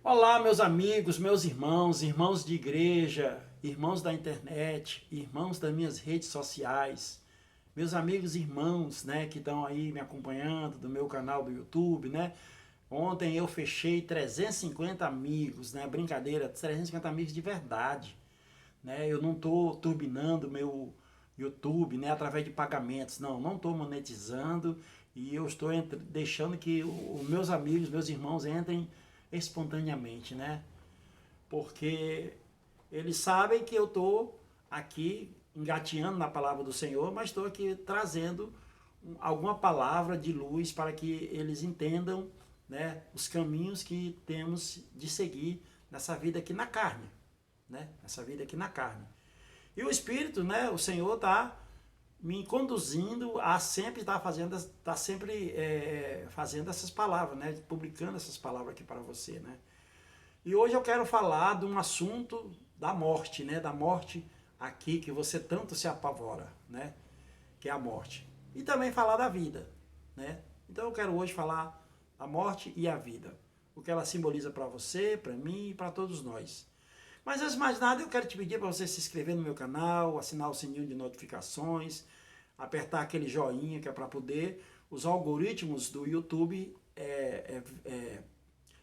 Olá, meus amigos, meus irmãos, irmãos de igreja, irmãos da internet, irmãos das minhas redes sociais, meus amigos e irmãos, né, que estão aí me acompanhando do meu canal do YouTube, né? Ontem eu fechei 350 amigos, né? Brincadeira, 350 amigos de verdade, né? Eu não estou turbinando meu YouTube, né, através de pagamentos, não estou monetizando e eu estou deixando que os meus amigos, meus irmãos entrem espontaneamente, né? Porque eles sabem que eu estou aqui engateando na palavra do Senhor, mas estou aqui trazendo alguma palavra de luz para que eles entendam, né, os caminhos que temos de seguir nessa vida aqui na carne, né? Nessa vida aqui na carne. E o Espírito, né, o Senhor está me conduzindo a sempre estar fazendo, fazendo essas palavras, né, publicando essas palavras aqui para você, né. E hoje eu quero falar de um assunto da morte, né, da morte aqui que você tanto se apavora, né, que é a morte. E também falar da vida, né. Então eu quero hoje falar a morte e a vida, o que ela simboliza para você, para mim e para todos nós. Mas antes de mais nada, eu quero te pedir para você se inscrever no meu canal, assinar o sininho de notificações, apertar aquele joinha que é para poder os algoritmos do YouTube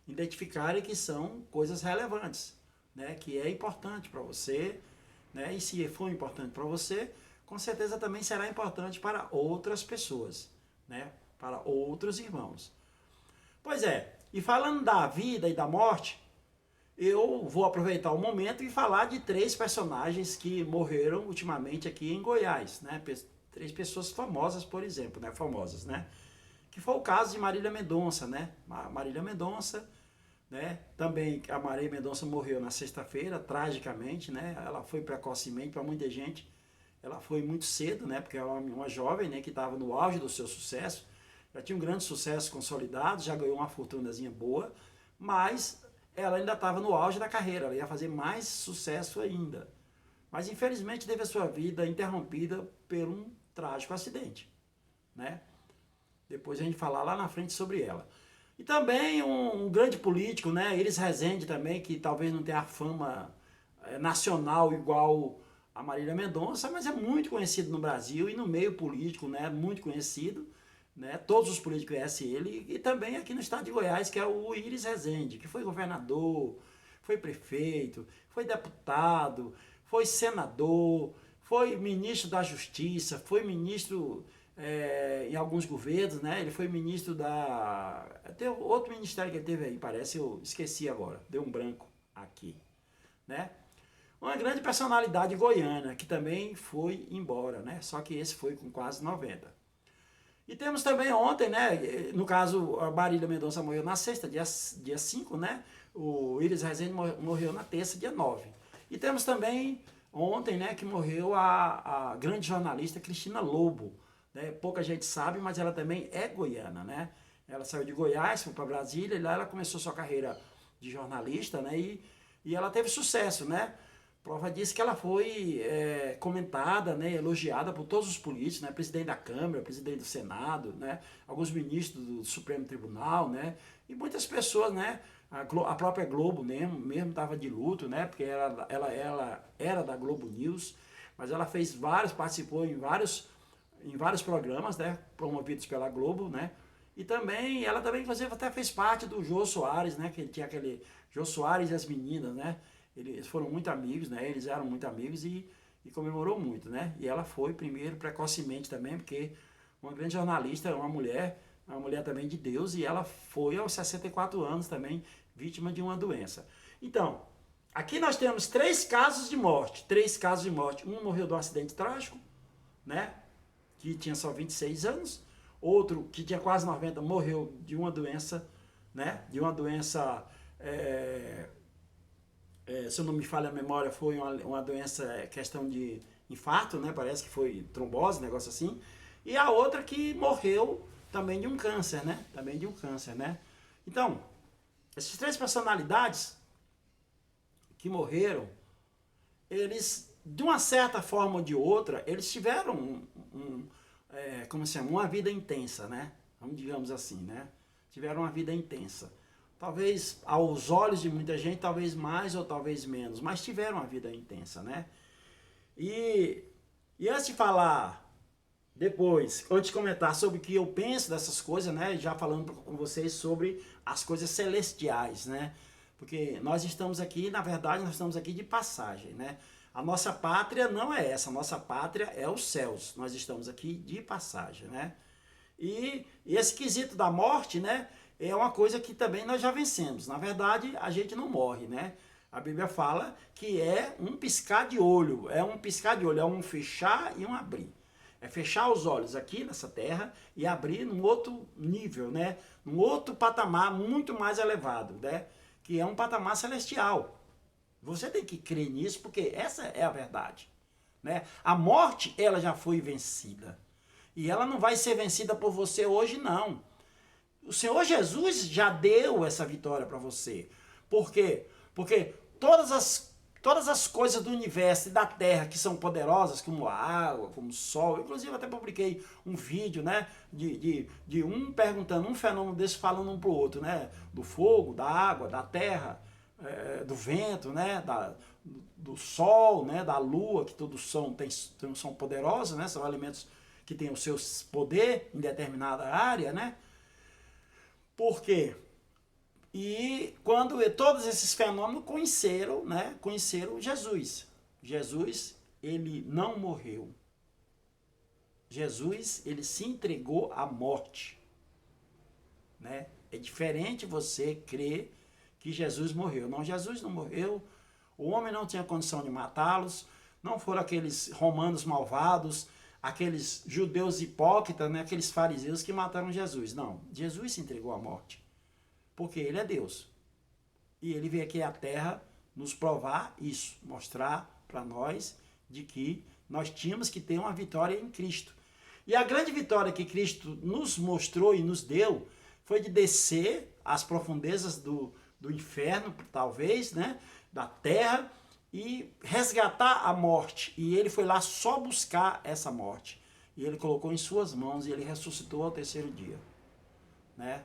identificarem que são coisas relevantes, né? Que é importante para você, né? E se for importante para você, com certeza também será importante para outras pessoas, né? Para outros irmãos. Pois é, e falando da vida e da morte, eu vou aproveitar o momento e falar de três personagens que morreram ultimamente aqui em Goiás, né? Três pessoas famosas, por exemplo, né? Famosas, né? Que foi o caso de Marília Mendonça, né? Marília Mendonça, né? Também a Marília Mendonça morreu na sexta-feira, tragicamente, né? Ela foi precocemente para muita gente. Ela foi muito cedo, né? Porque ela é uma jovem, né? Que estava no auge do seu sucesso, já tinha um grande sucesso consolidado, já ganhou uma fortunazinha boa, mas ela ainda estava no auge da carreira, ela ia fazer mais sucesso ainda. Mas infelizmente teve a sua vida interrompida por um trágico acidente, né? Depois a gente falar lá na frente sobre ela. E também um grande político, né? Elis Rezende também, que talvez não tenha a fama nacional igual a Marília Mendonça, mas é muito conhecido no Brasil e no meio político, né? Muito conhecido, né? Todos os políticos conhecem ele, e também aqui no estado de Goiás, que é o Iris Rezende, que foi governador, foi prefeito, foi deputado, foi senador, foi ministro da Justiça, foi ministro em alguns governos, né? Ele foi ministro da... Tem outro ministério que ele teve aí, parece, eu esqueci agora, deu um branco aqui, né? Uma grande personalidade goiana, que também foi embora, né? Só que esse foi com quase 90. E temos também ontem, né? No caso, a Marília Mendonça morreu na sexta, dia 5, né? O Iris Rezende morreu na terça, dia 9. E temos também ontem, né, que morreu a grande jornalista Cristina Lobo. Né? Pouca gente sabe, mas ela também é goiana, né? Ela saiu de Goiás, foi para Brasília, e lá ela começou sua carreira de jornalista, né? E ela teve sucesso, né? Prova disso que ela foi comentada, né, elogiada por todos os políticos, né, presidente da Câmara, presidente do Senado, né, alguns ministros do Supremo Tribunal, né, e muitas pessoas, né, a própria Globo mesmo estava de luto, né, porque ela era da Globo News, mas ela fez vários, participou em vários programas, né, promovidos pela Globo, né, e também, ela também, inclusive, até fez parte do Jô Soares, né, que tinha aquele Jô Soares e as meninas, né, eles foram muito amigos, né? Eles eram muito amigos e comemorou muito, né? E ela foi primeiro precocemente também, porque uma grande jornalista, uma mulher também de Deus, e ela foi aos 64 anos também vítima de uma doença. Então, aqui nós temos três casos de morte. Um morreu de um acidente trágico, né? Que tinha só 26 anos. Outro que tinha quase 90 morreu de uma doença, né? De uma doença se eu não me falha a memória, foi uma doença, questão de infarto, né? Parece que foi trombose, negócio assim. E a outra que morreu também de um câncer, né? Também de um câncer, né? Então, essas três personalidades que morreram, eles, de uma certa forma ou de outra, eles tiveram como se chama, uma vida intensa, né? Vamos digamos assim, né? Tiveram uma vida intensa. talvez aos olhos de muita gente, talvez mais ou talvez menos, mas tiveram uma vida intensa, né? E antes de falar, depois, antes de comentar sobre o que eu penso dessas coisas, né? Já falando com vocês sobre as coisas celestiais, né? Porque nós estamos aqui, na verdade, nós estamos aqui de passagem, né? A nossa pátria não é essa, a nossa pátria é os céus. Nós estamos aqui de passagem, né? E esse quesito da morte, né? É uma coisa que também nós já vencemos. Na verdade, a gente não morre, né? A Bíblia fala que é um piscar de olho, é um fechar e um abrir. É fechar os olhos aqui nessa terra e abrir num outro nível, né? Num outro patamar muito mais elevado, né? Que é um patamar celestial. Você tem que crer nisso porque essa é a verdade, né? A morte, ela já foi vencida. E ela não vai ser vencida por você hoje, não. O Senhor Jesus já deu essa vitória para você. Por quê? Porque todas as coisas do universo e da terra que são poderosas, como a água, como o sol, inclusive até publiquei um vídeo, né, de um perguntando, um fenômeno desse falando um para o outro, né, do fogo, da água, da terra, do vento, né, do sol, né, da lua, que todos são poderosos, né, são elementos que têm o seu poder em determinada área, né? Por quê? E quando todos esses fenômenos conheceram, né, conheceram Jesus. Jesus, ele não morreu. Jesus, ele se entregou à morte, né? É diferente você crer que Jesus morreu. Não, Jesus não morreu. O homem não tinha condição de matá-los. Não foram aqueles romanos malvados, aqueles judeus hipócritas, né, aqueles fariseus que mataram Jesus. Não, Jesus se entregou à morte. Porque ele é Deus. E ele veio aqui à terra nos provar isso, mostrar para nós de que nós tínhamos que ter uma vitória em Cristo. E a grande vitória que Cristo nos mostrou e nos deu foi de descer às profundezas do inferno, talvez, né, da terra, e resgatar a morte. E ele foi lá só buscar essa morte. E ele colocou em suas mãos e ele ressuscitou ao terceiro dia, né?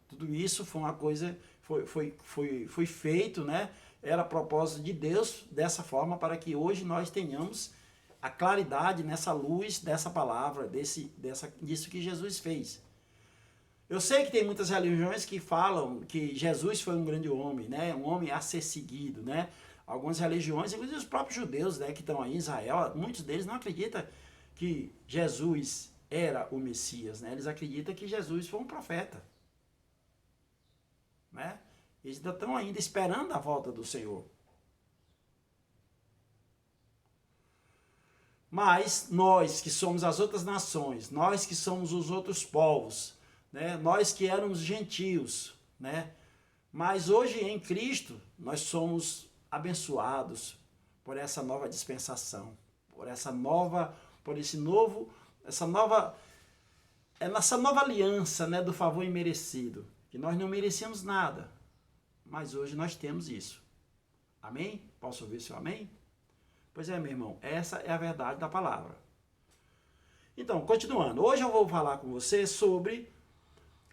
Tudo isso foi uma coisa, foi feito, né? Era propósito de Deus dessa forma para que hoje nós tenhamos a claridade nessa luz dessa palavra, disso que Jesus fez. Eu sei que tem muitas religiões que falam que Jesus foi um grande homem, né? Um homem a ser seguido, né? Algumas religiões, inclusive os próprios judeus, né, que estão aí em Israel, muitos deles não acreditam que Jesus era o Messias, né? Eles acreditam que Jesus foi um profeta, né? Eles estão ainda esperando a volta do Senhor. Mas nós que somos as outras nações, nós que somos os outros povos, né? Nós que éramos gentios, né? Mas hoje em Cristo nós somos abençoados por essa nova dispensação, por essa nova aliança, né, do favor imerecido, que nós não merecemos nada, mas hoje nós temos isso. Amém? Posso ouvir seu amém? Pois é, meu irmão, essa é a verdade da palavra. Então, continuando, hoje eu vou falar com você sobre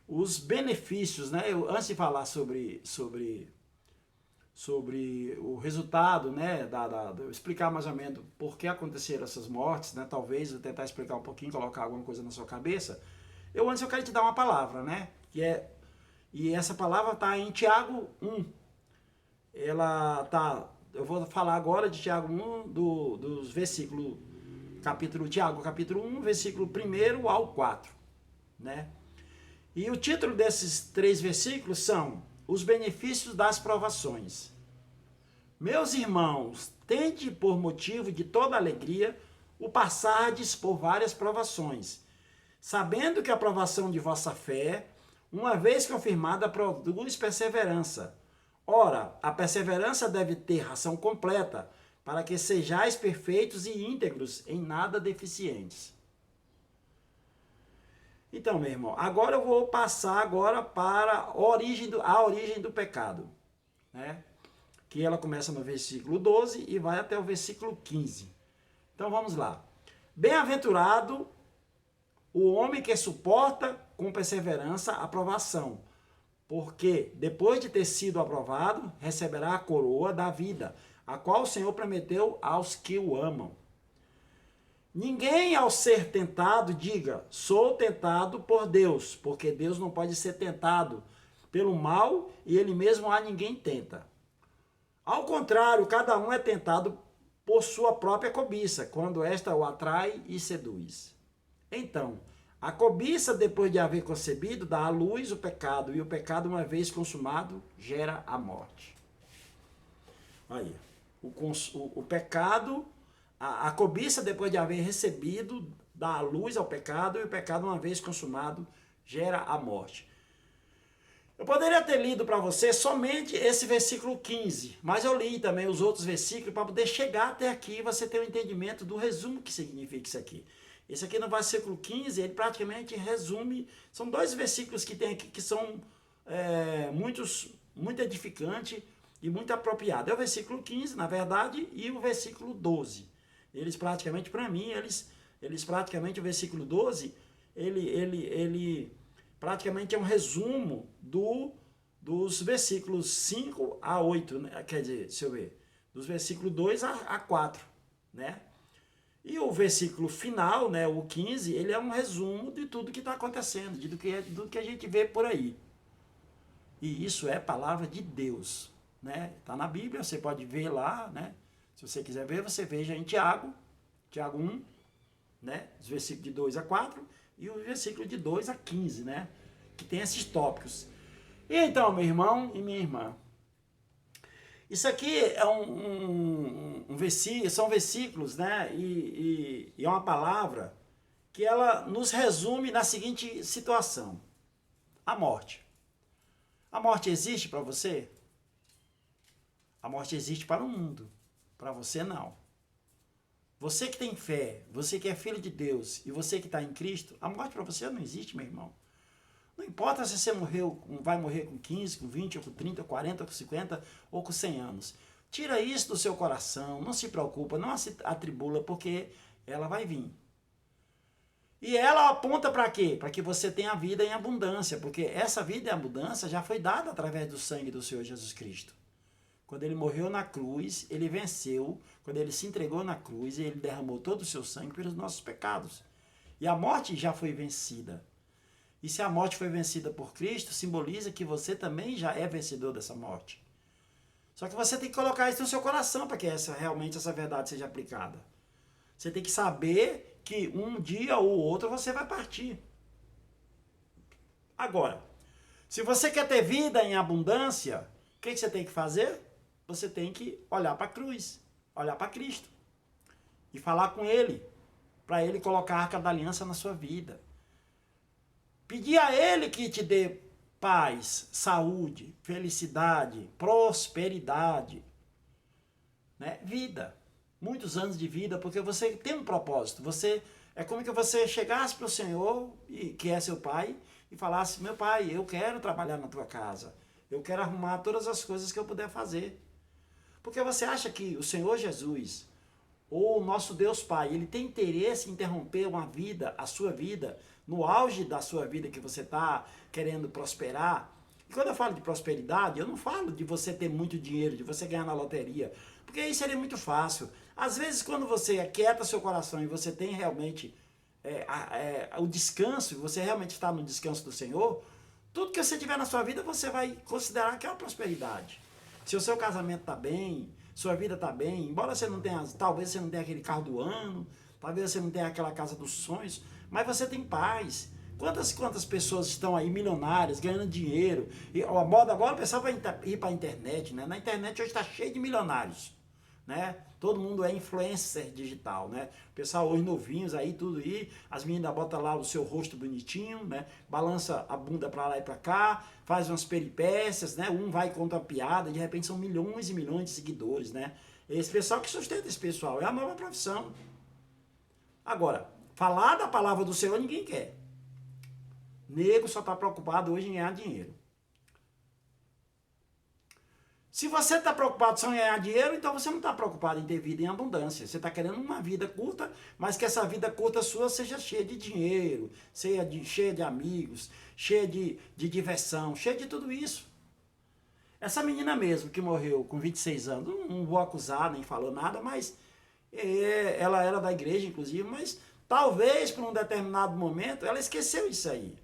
os benefícios, né? Antes de falar sobre o resultado, né, explicar mais ou menos por que aconteceram essas mortes, né, talvez eu tentar explicar um pouquinho, colocar alguma coisa na sua cabeça, eu quero te dar uma palavra, né, e essa palavra está em Tiago 1, eu vou falar agora de Tiago 1, dos versículos, Tiago capítulo 1, versículo 1 ao 4, né, e o título desses 3 versículos são os benefícios das provações. Meus irmãos, tende por motivo de toda alegria o passardes por várias provações, sabendo que a provação de vossa fé, uma vez confirmada, produz perseverança. Ora, a perseverança deve ter ação completa, para que sejais perfeitos e íntegros, em nada deficientes. Então, meu irmão, agora eu vou passar para a origem do pecado, né? Que ela começa no versículo 12 e vai até o versículo 15. Então, vamos lá. Bem-aventurado o homem que suporta com perseverança a provação, porque depois de ter sido aprovado, receberá a coroa da vida, a qual o Senhor prometeu aos que o amam. Ninguém, ao ser tentado, diga, sou tentado por Deus, porque Deus não pode ser tentado pelo mal e ele mesmo a ninguém tenta. Ao contrário, cada um é tentado por sua própria cobiça, quando esta o atrai e seduz. Então, a cobiça, depois de haver concebido, dá à luz o pecado, e o pecado, uma vez consumado, gera a morte. Aí, o pecado, a cobiça, depois de haver recebido, dá à luz ao pecado, e o pecado, uma vez consumado, gera a morte. Eu poderia ter lido para você somente esse versículo 15, mas eu li também os outros versículos para poder chegar até aqui e você ter um entendimento do resumo que significa isso aqui. Esse aqui no versículo 15, ele praticamente resume, são dois versículos que tem aqui que são muito edificantes e muito apropriados. É o versículo 15, na verdade, e o versículo 12. Eles praticamente, para mim, eles praticamente, o versículo 12, ele praticamente é um resumo dos versículos 5 a 8, né? Quer dizer, deixa eu ver, dos versículos 2 a 4, né? E o versículo final, né, o 15, ele é um resumo de tudo que está acontecendo, do que a gente vê por aí. E isso é palavra de Deus, né? Está na Bíblia, você pode ver lá, né? Se você quiser ver, você veja em Tiago 1, né? Os versículos de 2 a 4 e o versículo de 2 a 15, né? Que tem esses tópicos. E então, meu irmão e minha irmã, isso aqui é são versículos, né? E é uma palavra que ela nos resume na seguinte situação: a morte. A morte existe para você? A morte existe para o mundo, para você não. Você que tem fé, você que é filho de Deus e você que está em Cristo, a morte para você não existe, meu irmão. Não importa se você vai morrer com 15, com 20, ou com 30, ou 40, ou com 50, ou com 100 anos. Tira isso do seu coração, não se preocupa, não se atribula, porque ela vai vir. E ela aponta para quê? Para que você tenha vida em abundância, porque essa vida em abundância já foi dada através do sangue do Senhor Jesus Cristo. Quando ele morreu na cruz, ele venceu. Quando ele se entregou na cruz, ele derramou todo o seu sangue pelos nossos pecados. E a morte já foi vencida. E se a morte foi vencida por Cristo, simboliza que você também já é vencedor dessa morte. Só que você tem que colocar isso no seu coração para que realmente essa verdade seja aplicada. Você tem que saber que um dia ou outro você vai partir. Agora, se você quer ter vida em abundância, o que você tem que fazer? Você tem que olhar para a cruz, olhar para Cristo e falar com Ele, para Ele colocar a arca da aliança na sua vida. Pedir a Ele que te dê paz, saúde, felicidade, prosperidade, né? Vida. Muitos anos de vida, porque você tem um propósito. É como que você chegasse para o Senhor, que é seu pai, e falasse: meu pai, eu quero trabalhar na tua casa. Eu quero arrumar todas as coisas que eu puder fazer. Porque você acha que o Senhor Jesus, ou o nosso Deus Pai, ele tem interesse em interromper uma vida, a sua vida, no auge da sua vida que você está querendo prosperar? E quando eu falo de prosperidade, eu não falo de você ter muito dinheiro, de você ganhar na loteria, porque aí seria muito fácil. Às vezes, quando você aquieta seu coração e você tem realmente o descanso, e você realmente está no descanso do Senhor, tudo que você tiver na sua vida, você vai considerar que é uma prosperidade. Se o seu casamento está bem, sua vida está bem, embora você não tenha, talvez você não tenha aquele carro do ano, talvez você não tenha aquela casa dos sonhos, mas você tem paz. Quantas pessoas estão aí milionárias, ganhando dinheiro? E a moda agora, o pessoal vai ir para a internet, né? Na internet hoje está cheio de milionários, né? Todo mundo é influencer digital, né? O pessoal hoje novinhos aí, tudo aí, as meninas botam lá o seu rosto bonitinho, né? Balança a bunda para lá e para cá, faz umas peripécias, né? Um vai contra uma piada, de repente são milhões e milhões de seguidores, né? Esse pessoal que sustenta esse pessoal, é a nova profissão. Agora, falar da palavra do Senhor ninguém quer. Nego só está preocupado hoje em ganhar dinheiro. Se você está preocupado só em ganhar dinheiro, então você não está preocupado em ter vida em abundância. Você está querendo uma vida curta, mas que essa vida curta sua seja cheia de dinheiro, cheia de amigos, cheia de diversão, cheia de tudo isso. Essa menina mesmo, que morreu com 26 anos, não vou acusar, nem falou nada, mas ela era da igreja, inclusive, mas talvez por um determinado momento ela esqueceu isso aí.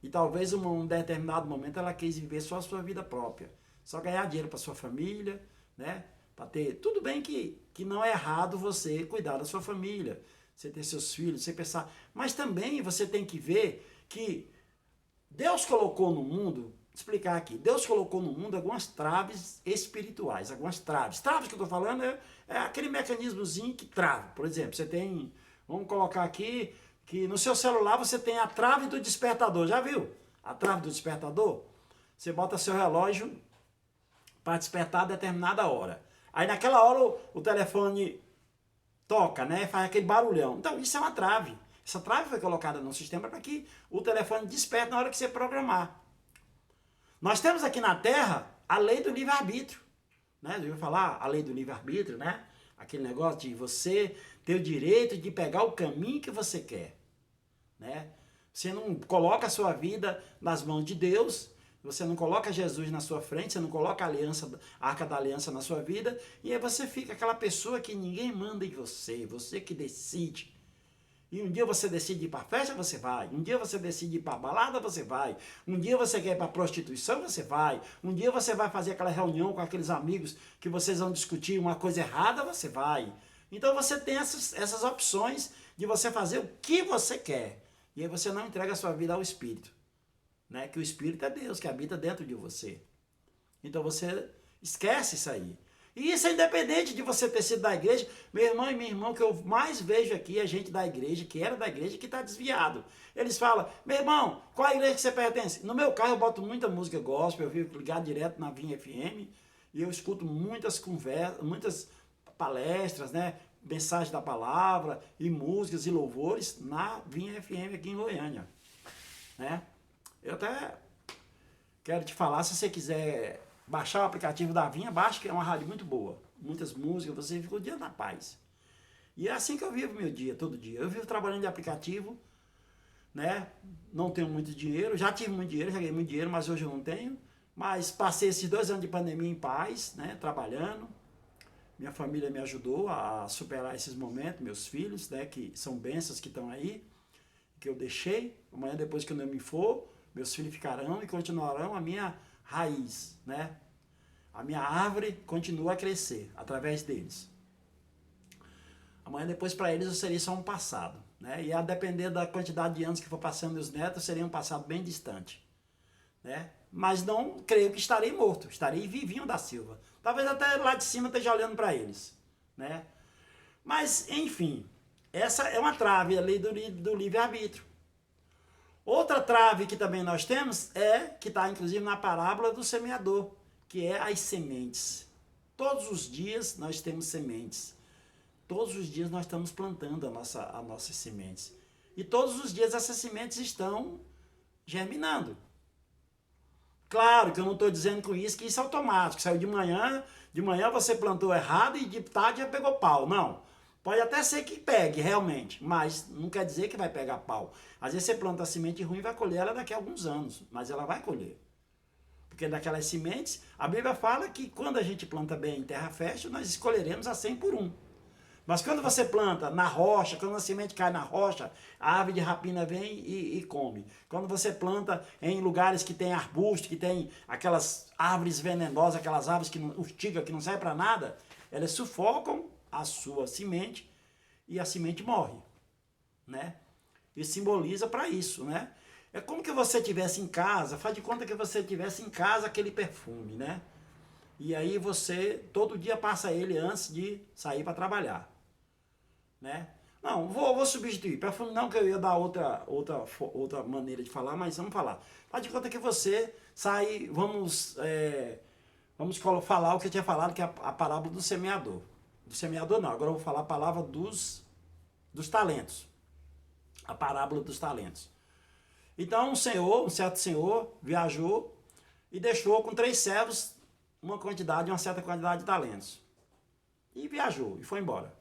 E talvez em um determinado momento ela quis viver só a sua vida própria. Só ganhar dinheiro para sua família, né? Para ter. Tudo bem que não é errado você cuidar da sua família, você ter seus filhos, você pensar. Mas também você tem que ver que Deus colocou no mundo, explicar aqui, Deus colocou no mundo algumas traves espirituais, algumas traves. Traves que eu estou falando é aquele mecanismozinho que trava. Por exemplo, você tem, vamos colocar aqui, que no seu celular você tem a trave do despertador. Já viu? A trave do despertador? Você bota seu relógio para despertar a determinada hora. Aí naquela hora o telefone toca, né? Faz aquele barulhão. Então isso é uma trave. Essa trave foi colocada no sistema para que o telefone desperte na hora que você programar. Nós temos aqui na Terra a lei do livre-arbítrio. Né? Eu ia falar a lei do livre-arbítrio, né? Aquele negócio de você ter o direito de pegar o caminho que você quer. Né? Você não coloca a sua vida nas mãos de Deus, você não coloca Jesus na sua frente, você não coloca a Arca da Aliança na sua vida, e aí você fica aquela pessoa que ninguém manda em você, você que decide. E um dia você decide ir para a festa, você vai. Um dia você decide ir para a balada, você vai. Um dia você quer ir para a prostituição, você vai. Um dia você vai fazer aquela reunião com aqueles amigos que vocês vão discutir uma coisa errada, você vai. Então você tem essas opções de você fazer o que você quer. E aí você não entrega a sua vida ao Espírito. Né? Que o Espírito é Deus, que habita dentro de você. Então você esquece isso aí. E isso é independente de você ter sido da igreja. Meu irmão e minha irmã, o que eu mais vejo aqui é gente da igreja, que era da igreja, que está desviado. Eles falam, meu irmão, qual a igreja que você pertence? No meu carro eu boto muita música gospel, eu vivo ligado direto na Vinha FM, e eu escuto muitas conversas, muitas palestras, né? Mensagens da palavra, e músicas e louvores na Vinha FM aqui em Goiânia. Né? Eu até quero te falar, se você quiser baixar o aplicativo da Vinha, baixa, que é uma rádio muito boa. Muitas músicas, você fica o dia na paz. E é assim que eu vivo meu dia, todo dia. Eu vivo trabalhando de aplicativo, né? Não tenho muito dinheiro, já tive muito dinheiro, já ganhei muito dinheiro, mas hoje eu não tenho. Mas passei esses 2 anos de pandemia em paz, né? Trabalhando. Minha família me ajudou a superar esses momentos, meus filhos, né? Que são bênçãos que estão aí, que eu deixei. Amanhã, depois que eu não me for, meus filhos ficarão e continuarão a minha raiz, né? A minha árvore continua a crescer através deles. Amanhã, depois, para eles, eu seria só um passado, né? E a depender da quantidade de anos que for passando os netos, seria um passado bem distante, né? Mas não creio que estarei morto, estarei vivinho da Silva. Talvez até lá de cima esteja olhando para eles, né? Mas, enfim, essa é uma trave, a lei do livre-arbítrio. Outra trave que também nós temos que está inclusive na parábola do semeador, que é as sementes. Todos os dias nós temos sementes. Todos os dias nós estamos plantando as nossas sementes. E todos os dias essas sementes estão germinando. Claro que eu não estou dizendo com isso que isso é automático. Saiu de manhã você plantou errado e de tarde já pegou pau. Não. Pode até ser que pegue, realmente, mas não quer dizer que vai pegar pau. Às vezes você planta a semente ruim e vai colher ela daqui a alguns anos, mas ela vai colher. Porque daquelas sementes, a Bíblia fala que quando a gente planta bem em terra fértil, nós escolheremos a 100 por 1. Mas quando você planta na rocha, quando a semente cai na rocha, a ave de rapina vem e come. Quando você planta em lugares que tem arbusto, que tem aquelas árvores venenosas, aquelas árvores que urtiga, que não servem para nada, elas sufocam a sua semente e a semente morre, né? E simboliza para isso, né? É como que você tivesse em casa, faz de conta que você tivesse em casa aquele perfume, né? E aí você todo dia passa ele antes de sair para trabalhar, né? Não, vou substituir. Perfume não, que eu ia dar outra maneira de falar, mas vamos falar. Faz de conta que você sai, vamos falar o que eu tinha falado, que é a parábola do semeador. Do semeador não, agora eu vou falar a palavra dos talentos. A parábola dos talentos. Então um certo senhor, viajou e deixou com 3 servos uma certa quantidade de talentos. E viajou, e foi embora.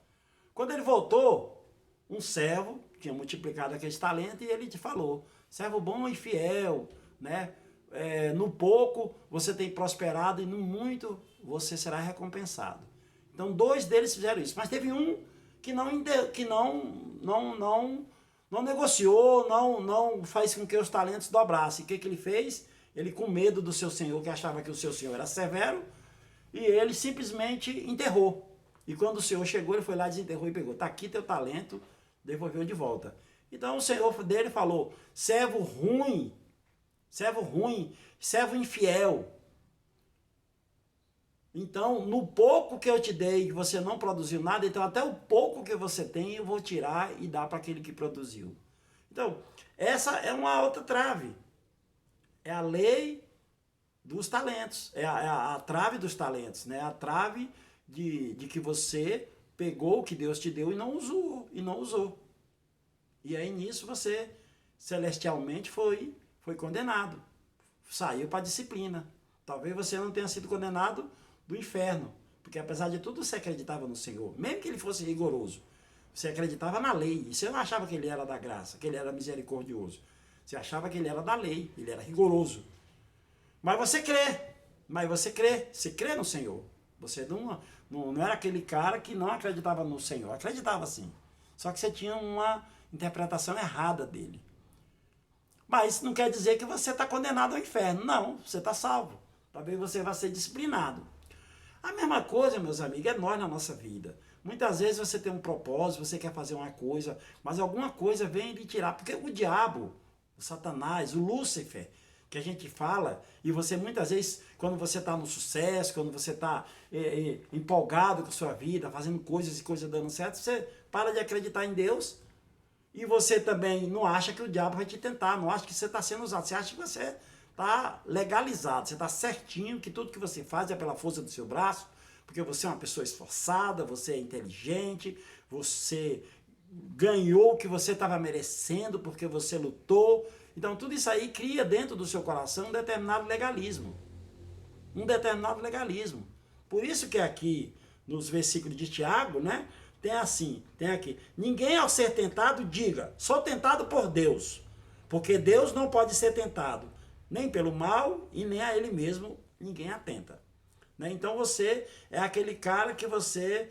Quando ele voltou, um servo tinha multiplicado aqueles talentos e ele te falou, servo bom e fiel, né? No pouco você tem prosperado e no muito você será recompensado. Então 2 deles fizeram isso, mas teve um que não negociou, não faz com que os talentos dobrassem. O que ele fez? Ele, com medo do seu senhor, que achava que o seu senhor era severo, e ele simplesmente enterrou. E quando o senhor chegou, ele foi lá, desenterrou e pegou. Está aqui teu talento, devolveu de volta. Então o senhor dele falou, servo ruim, servo infiel. Então, no pouco que eu te dei, que você não produziu nada, então até o pouco que você tem, eu vou tirar e dar para aquele que produziu. Então, essa é uma outra trave. É a lei dos talentos. É a trave dos talentos, né? A trave de que você pegou o que Deus te deu e não usou. E aí nisso você, celestialmente, foi condenado. Saiu para a disciplina. Talvez você não tenha sido condenado do inferno, porque apesar de tudo você acreditava no Senhor, mesmo que ele fosse rigoroso, você acreditava na lei, e você não achava que ele era da graça, que ele era misericordioso, você achava que ele era da lei, ele era rigoroso, mas você crê no Senhor, você não era aquele cara que não acreditava no Senhor, acreditava sim, só que você tinha uma interpretação errada dele. Mas não quer dizer que você está condenado ao inferno, não, você está salvo, talvez você vá ser disciplinado. A mesma coisa, meus amigos, é nós na nossa vida. Muitas vezes você tem um propósito, você quer fazer uma coisa, mas alguma coisa vem lhe tirar. Porque o diabo, o Satanás, o Lúcifer, que a gente fala, e você muitas vezes, quando você está no sucesso, quando você está empolgado com a sua vida, fazendo coisas e coisas dando certo, você para de acreditar em Deus e você também não acha que o diabo vai te tentar, não acha que você está sendo usado, você acha que você está legalizado, você está certinho que tudo que você faz é pela força do seu braço, porque você é uma pessoa esforçada, você é inteligente, você ganhou o que você estava merecendo porque você lutou. Então tudo isso aí cria dentro do seu coração um determinado legalismo. Por isso que aqui nos versículos de Tiago, né, tem aqui, ninguém ao ser tentado diga, sou tentado por Deus, porque Deus não pode ser tentado nem pelo mal e nem a ele mesmo ninguém atenta. Né? Então você é aquele cara que você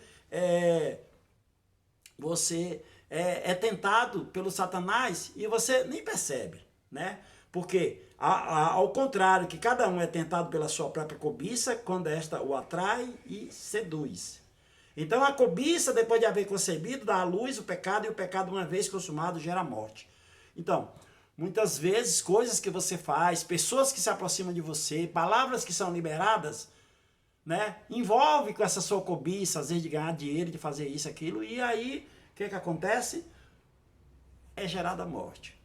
é tentado pelo Satanás e você nem percebe. Né? Porque, ao contrário, que cada um é tentado pela sua própria cobiça, quando esta o atrai e seduz. Então a cobiça, depois de haver concebido, dá à luz o pecado, e o pecado, uma vez consumado, gera morte. Então, muitas vezes, coisas que você faz, pessoas que se aproximam de você, palavras que são liberadas, né, envolve com essa sua cobiça, às vezes de ganhar dinheiro, de fazer isso, aquilo, e aí, o que acontece? É gerada a morte.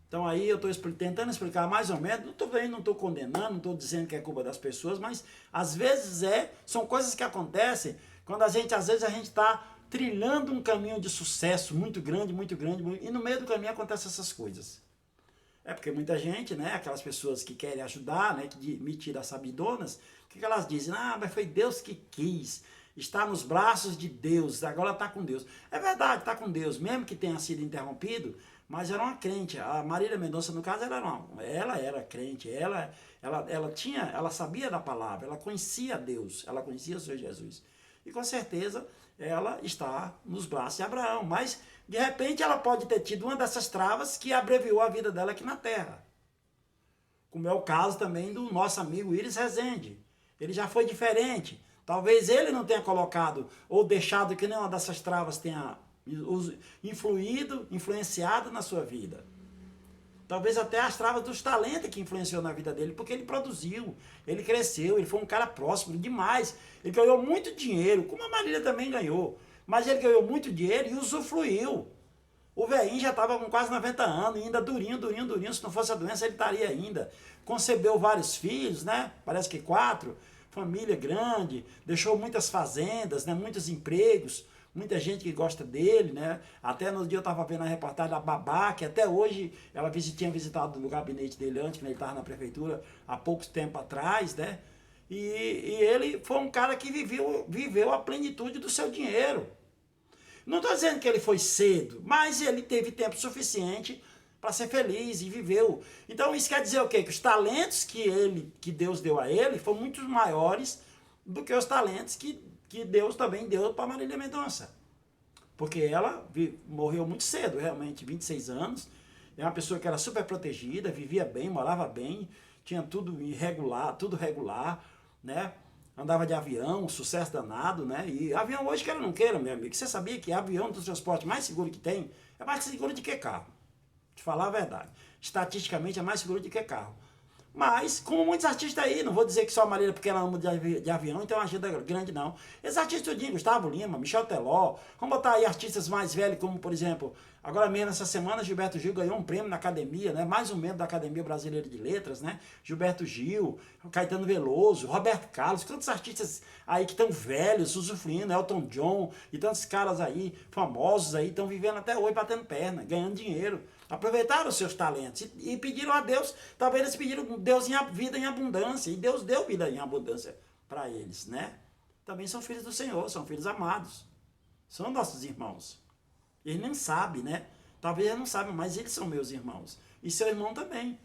Então aí eu estou tentando explicar mais ou menos, não estou condenando, não estou dizendo que é culpa das pessoas, mas às vezes são coisas que acontecem quando às vezes a gente está trilhando um caminho de sucesso muito grande, e no meio do caminho acontecem essas coisas. É porque muita gente, né, aquelas pessoas que querem ajudar, né, que me tiram as sabidonas, o que elas dizem? Ah, mas foi Deus que quis, está nos braços de Deus, agora está com Deus. É verdade, está com Deus, mesmo que tenha sido interrompido, mas era uma crente. A Marília Mendonça, no caso, ela era crente, ela sabia da palavra, ela conhecia Deus, ela conhecia o Senhor Jesus. E com certeza ela está nos braços de Abraão, mas de repente ela pode ter tido uma dessas travas que abreviou a vida dela aqui na terra. Como é o caso também do nosso amigo Iris Rezende. Ele já foi diferente. Talvez ele não tenha colocado ou deixado que nenhuma dessas travas tenha influenciado na sua vida. Talvez até as travas dos talentos que influenciou na vida dele, porque ele produziu, ele cresceu, ele foi um cara próspero demais. Ele ganhou muito dinheiro, como a Marília também ganhou. Mas ele ganhou muito dinheiro e usufruiu. O velhinho já estava com quase 90 anos, ainda durinho. Se não fosse a doença, ele estaria ainda. Concebeu vários filhos, né? Parece que 4. Família grande, deixou muitas fazendas, né? Muitos empregos. Muita gente que gosta dele, né? Até no dia eu estava vendo a reportagem da babá, que até hoje tinha visitado o gabinete dele antes, quando ele estava na prefeitura, há pouco tempo atrás, né? E ele foi um cara que viveu a plenitude do seu dinheiro. Não estou dizendo que ele foi cedo, mas ele teve tempo suficiente para ser feliz e viveu. Então isso quer dizer o quê? Que os talentos que Deus deu a ele foram muito maiores do que os talentos que Deus também deu para Marília Mendonça. Porque ela morreu muito cedo, realmente, 26 anos. É uma pessoa que era super protegida, vivia bem, morava bem, tinha tudo regular, né? Andava de avião, um sucesso danado, né? E avião hoje, queira ou não queira, meu amigo, você sabia que avião dos transportes mais seguro que tem é mais seguro do que carro. De falar a verdade. Estatisticamente é mais seguro do que carro. Mas, como muitos artistas aí, não vou dizer que só a Marília porque ela anda de avião, então é uma agenda grande, não. Esses artistas tudinho, Gustavo Lima, Michel Teló, vamos botar aí artistas mais velhos, como, por exemplo, agora mesmo essa semana, Gilberto Gil ganhou um prêmio na academia, né? Mais um membro da Academia Brasileira de Letras, né? Gilberto Gil, Caetano Veloso, Roberto Carlos, quantos artistas aí que estão velhos, usufruindo, Elton John, e tantos caras aí, famosos aí, estão vivendo até hoje, batendo perna, ganhando dinheiro. Aproveitaram os seus talentos e pediram a Deus, talvez eles pediram Deus em vida em abundância, e Deus deu vida em abundância para eles, né? Também são filhos do Senhor, são filhos amados, são nossos irmãos. Eles nem sabem, né? Talvez eles não sabem, mas eles são meus irmãos, e seu irmão também.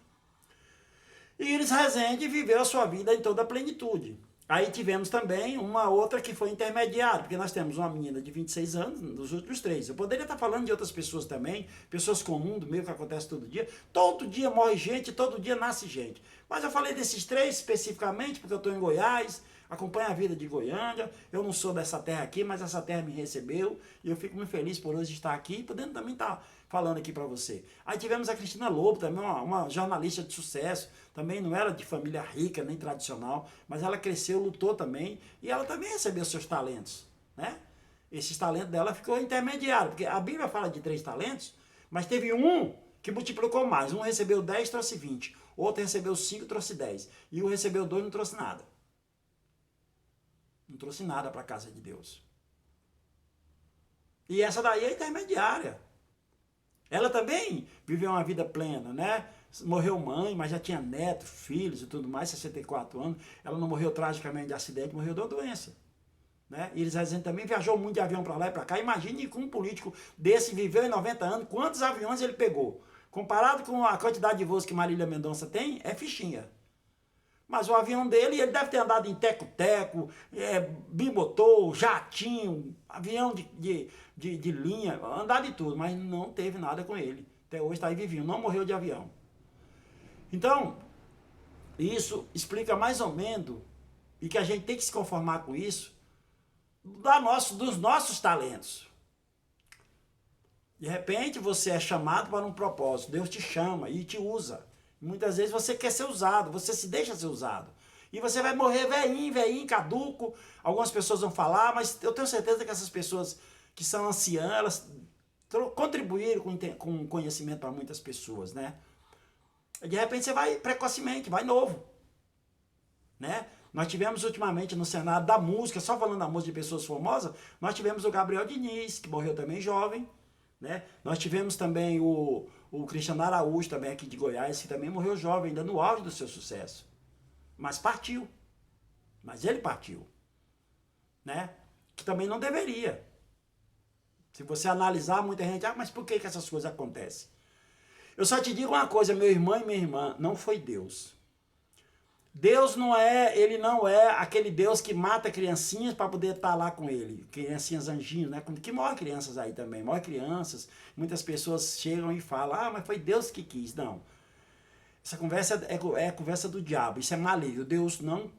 E Iris Rezende viveu a sua vida em toda a plenitude. Aí tivemos também uma outra que foi intermediária, porque nós temos uma menina de 26 anos, dos últimos 3. Eu poderia estar falando de outras pessoas também, pessoas comuns, do meio que acontece todo dia. Todo dia morre gente, todo dia nasce gente. Mas eu falei desses 3 especificamente, porque eu estou em Goiás, acompanho a vida de Goiânia, eu não sou dessa terra aqui, mas essa terra me recebeu, e eu fico muito feliz por hoje estar aqui, podendo também estar falando aqui para você. Aí tivemos a Cristina Lobo, também uma jornalista de sucesso, também não era de família rica, nem tradicional, mas ela cresceu, lutou também, e ela também recebeu seus talentos, né? Esses talentos dela ficou intermediário, porque a Bíblia fala de 3 talentos, mas teve um que multiplicou mais. Um recebeu 10, trouxe 20. Outro recebeu 5, trouxe 10. E o recebeu 2, não trouxe nada. Não trouxe nada para a casa de Deus. E essa daí é intermediária. Ela também viveu uma vida plena, né? Morreu mãe, mas já tinha neto, filhos e tudo mais, 64 anos. Ela não morreu tragicamente de acidente, morreu de uma doença. Né? Iris Rezende também viajou muito de avião para lá e para cá. Imagine que um político desse viveu em 90 anos, quantos aviões ele pegou. Comparado com a quantidade de voos que Marília Mendonça tem, é fichinha. Mas o avião dele, ele deve ter andado em teco-teco, bimotor, jatinho, avião de linha, andado de tudo, mas não teve nada com ele. Até hoje está aí vivinho, não morreu de avião. Então, isso explica mais ou menos, e que a gente tem que se conformar com isso, dos nossos talentos. De repente você é chamado para um propósito, Deus te chama e te usa. Muitas vezes você quer ser usado, você se deixa ser usado. E você vai morrer velhinho, caduco. Algumas pessoas vão falar, mas eu tenho certeza que essas pessoas que são anciãs, elas contribuíram com conhecimento para muitas pessoas, né? De repente você vai precocemente, vai novo, né? Nós tivemos ultimamente no cenário da música, só falando da música de pessoas famosas, nós tivemos o Gabriel Diniz, que morreu também jovem, né? Nós tivemos também o Cristiano Araújo, também aqui de Goiás, que também morreu jovem, ainda no auge do seu sucesso. Mas partiu. Mas ele partiu. Né? Que também não deveria. Se você analisar, muita gente, mas por que essas coisas acontecem? Eu só te digo uma coisa, meu irmão e minha irmã, não foi Deus. Deus ele não é aquele Deus que mata criancinhas para poder estar lá com ele. Criancinhas anjinhos, né? Que morrem crianças aí também, morrem crianças. Muitas pessoas chegam e falam, mas foi Deus que quis. Não. Essa conversa é a conversa do diabo, isso é maligno. Deus não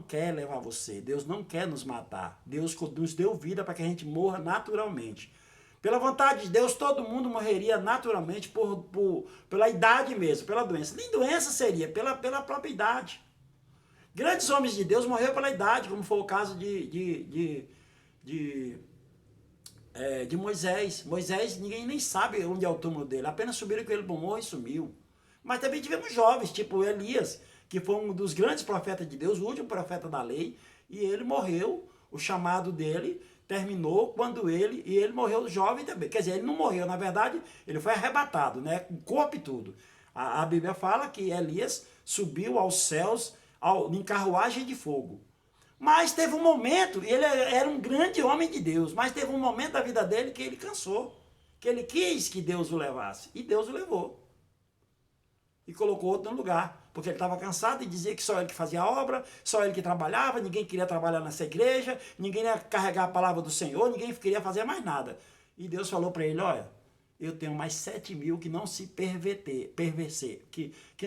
quer levar você, Deus não quer nos matar. Deus nos deu vida para que a gente morra naturalmente. Pela vontade de Deus, todo mundo morreria naturalmente pela idade mesmo, pela doença. Nem doença seria, pela própria idade. Grandes homens de Deus morreram pela idade, como foi o caso de Moisés. Moisés, ninguém nem sabe onde é o túmulo dele, apenas subiram com ele para o morro e sumiu. Mas também tivemos jovens, tipo Elias, que foi um dos grandes profetas de Deus, o último profeta da lei, e ele morreu, o chamado dele terminou quando ele morreu jovem também. Quer dizer, ele não morreu, na verdade, ele foi arrebatado, né? Com o corpo e tudo. A Bíblia fala que Elias subiu aos céus em carruagem de fogo. Mas teve um momento, ele era um grande homem de Deus, mas teve um momento da vida dele que ele cansou, que ele quis que Deus o levasse, e Deus o levou. E colocou outro no lugar, porque ele estava cansado e dizia que só ele que fazia a obra, só ele que trabalhava, ninguém queria trabalhar nessa igreja, ninguém ia carregar a palavra do Senhor, ninguém queria fazer mais nada. E Deus falou para ele, olha, eu tenho mais 7.000 que não se perverter, que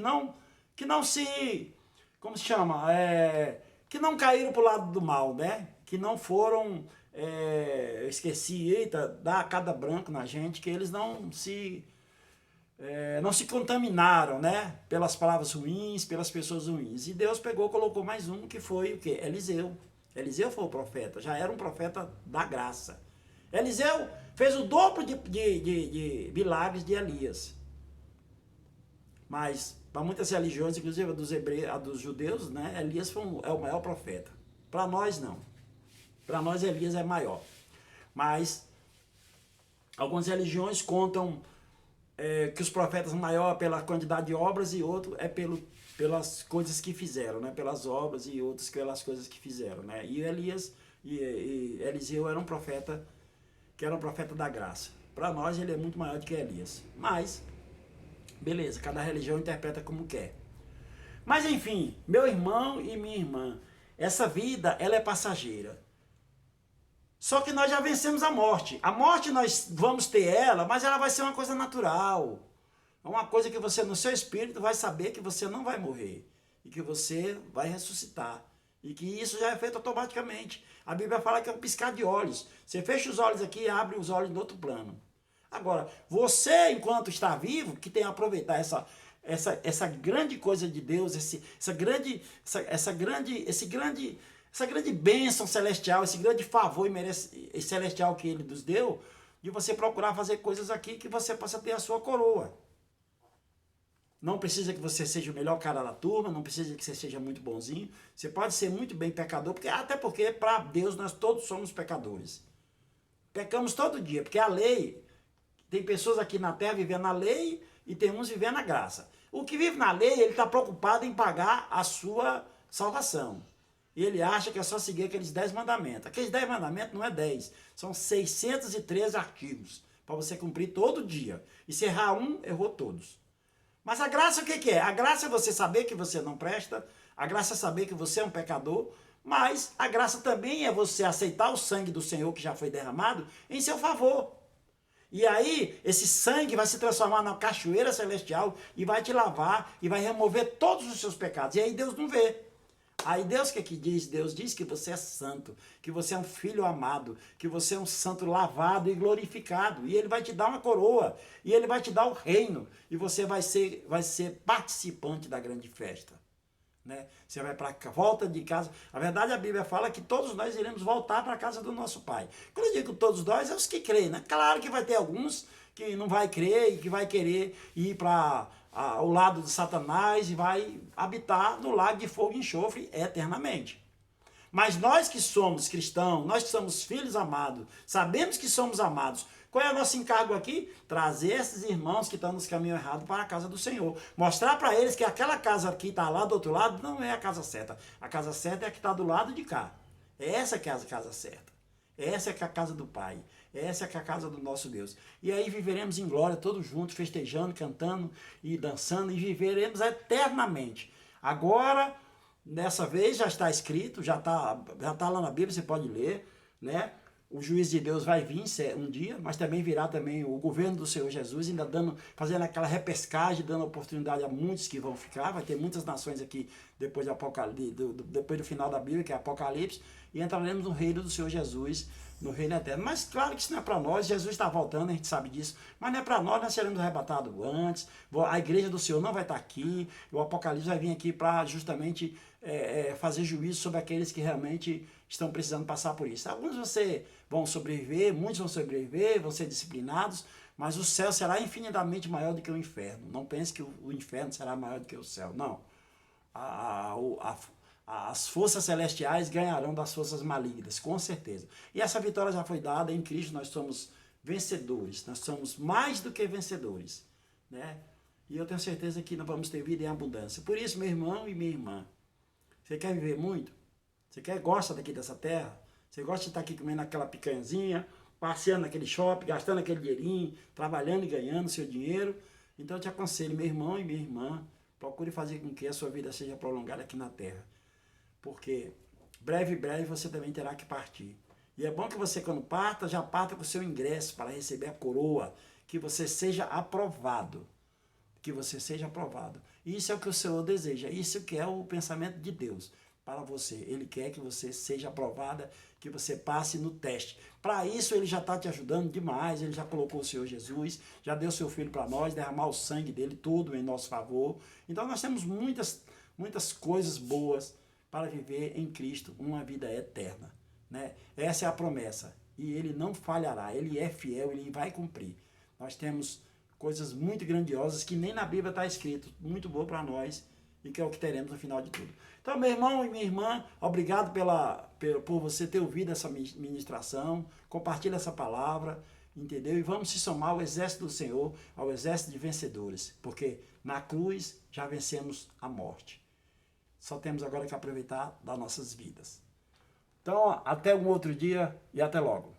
não se, como se chama, que não caíram para o lado do mal, né? Que não foram, eu esqueci, eita, dá cada branco na gente, que eles não se contaminaram, né? Pelas palavras ruins, pelas pessoas ruins. E Deus pegou, colocou mais um, que foi o quê? Eliseu. Eliseu foi o profeta, já era um profeta da graça. Eliseu fez o dobro de milagres de Elias. Mas, para muitas religiões, inclusive a dos judeus, né, Elias é o maior profeta. Para nós, não. Para nós, Elias é maior. Mas, algumas religiões contam que os profetas são maiores pela quantidade de obras e outro é pelas coisas que fizeram, né, pelas obras e outros pelas coisas que fizeram. Né? E Elias e Eliseu era um profeta que era um profeta da graça. Para nós, ele é muito maior do que Elias. Mas, beleza, cada religião interpreta como quer. Mas, enfim, meu irmão e minha irmã, essa vida, ela é passageira. Só que nós já vencemos a morte. A morte nós vamos ter ela, mas ela vai ser uma coisa natural. É uma coisa que você, no seu espírito, vai saber que você não vai morrer. E que você vai ressuscitar. E que isso já é feito automaticamente. A Bíblia fala que é um piscar de olhos. Você fecha os olhos aqui e abre os olhos no outro plano. Agora, você, enquanto está vivo, que tem que aproveitar essa grande coisa de Deus, essa grande bênção celestial, esse grande favor celestial que Ele nos deu, de você procurar fazer coisas aqui que você possa ter a sua coroa. Não precisa que você seja o melhor cara da turma, não precisa que você seja muito bonzinho. Você pode ser muito bem pecador, até porque para Deus nós todos somos pecadores. Pecamos todo dia, porque a lei, tem pessoas aqui na terra vivendo na lei e tem uns vivendo na graça. O que vive na lei, ele está preocupado em pagar a sua salvação. E ele acha que é só seguir aqueles 10 mandamentos. Aqueles 10 mandamentos não é 10, são 613 artigos para você cumprir todo dia. E se errar um, errou todos. Mas a graça o que é? A graça é você saber que você não presta, a graça é saber que você é um pecador, mas a graça também é você aceitar o sangue do Senhor que já foi derramado em seu favor. E aí, esse sangue vai se transformar na cachoeira celestial e vai te lavar e vai remover todos os seus pecados. E aí Deus não vê. Aí Deus que diz? Deus diz que você é santo, que você é um filho amado, que você é um santo lavado e glorificado. E Ele vai te dar uma coroa, e Ele vai te dar o reino, e você vai ser participante da grande festa. Né? Você vai para a volta de casa. Na verdade, a Bíblia fala que todos nós iremos voltar para a casa do nosso Pai. Quando eu digo todos nós, é os que creem. Né? Claro que vai ter alguns que não vai crer e que vai querer ir para ao lado de Satanás e vai habitar no lago de fogo e enxofre eternamente. Mas nós que somos cristãos, nós que somos filhos amados, sabemos que somos amados. Qual é o nosso encargo aqui? Trazer esses irmãos que estão nos caminhos errados para a casa do Senhor. Mostrar para eles que aquela casa que está lá do outro lado não é a casa certa. A casa certa é a que está do lado de cá. Essa que é a casa certa. Essa é que é a casa do Pai. Essa que é a casa do nosso Deus. E aí viveremos em glória todos juntos, festejando, cantando e dançando, e viveremos eternamente. Agora, dessa vez já está escrito, já está lá na Bíblia, você pode ler, né? O juiz de Deus vai vir um dia, mas também virá também o governo do Senhor Jesus, ainda fazendo aquela repescagem, dando oportunidade a muitos que vão ficar. Vai ter muitas nações aqui depois do final da Bíblia, que é Apocalipse, e entraremos no reino do Senhor Jesus, no reino eterno. Mas claro que isso não é para nós, Jesus está voltando, a gente sabe disso, mas não é para nós seremos arrebatados antes, a igreja do Senhor não vai estar aqui, o Apocalipse vai vir aqui para justamente fazer juízo sobre aqueles que realmente estão precisando passar por isso. Alguns vão sobreviver, muitos vão sobreviver, vão ser disciplinados, mas o céu será infinitamente maior do que o inferno. Não pense que o inferno será maior do que o céu, não. As forças celestiais ganharão das forças malignas, com certeza. E essa vitória já foi dada em Cristo, nós somos vencedores, nós somos mais do que vencedores, né? E eu tenho certeza que nós vamos ter vida em abundância. Por isso, meu irmão e minha irmã, Você quer viver muito? Você gosta daqui dessa terra? Você gosta de estar aqui comendo aquela picanhazinha, passeando naquele shopping, gastando aquele dinheirinho, trabalhando e ganhando seu dinheiro? Então eu te aconselho, meu irmão e minha irmã, procure fazer com que a sua vida seja prolongada aqui na terra. Porque breve você também terá que partir. E é bom que você, quando parta, já parta com o seu ingresso para receber a coroa, que você seja aprovado. Que você seja aprovado. Isso é o que o Senhor deseja, isso que é o pensamento de Deus para você. Ele quer que você seja aprovada, que você passe no teste. Para isso ele já está te ajudando demais, ele já colocou o Senhor Jesus, já deu seu Filho para nós, derramar o sangue dele todo em nosso favor. Então nós temos muitas coisas boas para viver em Cristo, uma vida eterna. Né? Essa é a promessa. E ele não falhará, ele é fiel, ele vai cumprir. Nós temos coisas muito grandiosas que nem na Bíblia está escrito, muito boa para nós e que é o que teremos no final de tudo. Então, meu irmão e minha irmã, obrigado por você ter ouvido essa ministração, compartilha essa palavra, entendeu? E vamos se somar ao exército do Senhor, ao exército de vencedores, porque na cruz já vencemos a morte. Só temos agora que aproveitar das nossas vidas. Então, até um outro dia e até logo.